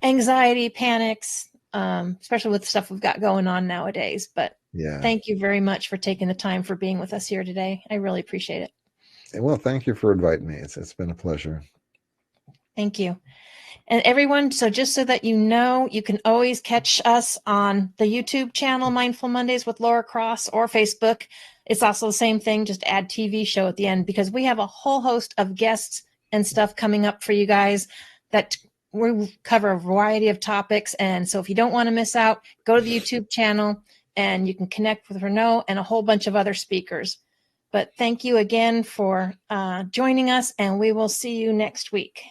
anxiety, panics, especially with the stuff we've got going on nowadays. But thank you very much for taking the time for being with us here today. I really appreciate it. Well, thank you for inviting me. It's been a pleasure. Thank you. And everyone, so just so that you can always catch us on the YouTube channel, Mindful Mondays with Laura Cross, or Facebook. It's also the same thing, just add TV show at the end, because we have a whole host of guests and stuff coming up for you guys that we cover a variety of topics. And so if you don't want to miss out, go to the YouTube channel and you can connect with Reneau and a whole bunch of other speakers. But thank you again for joining us, and we will see you next week.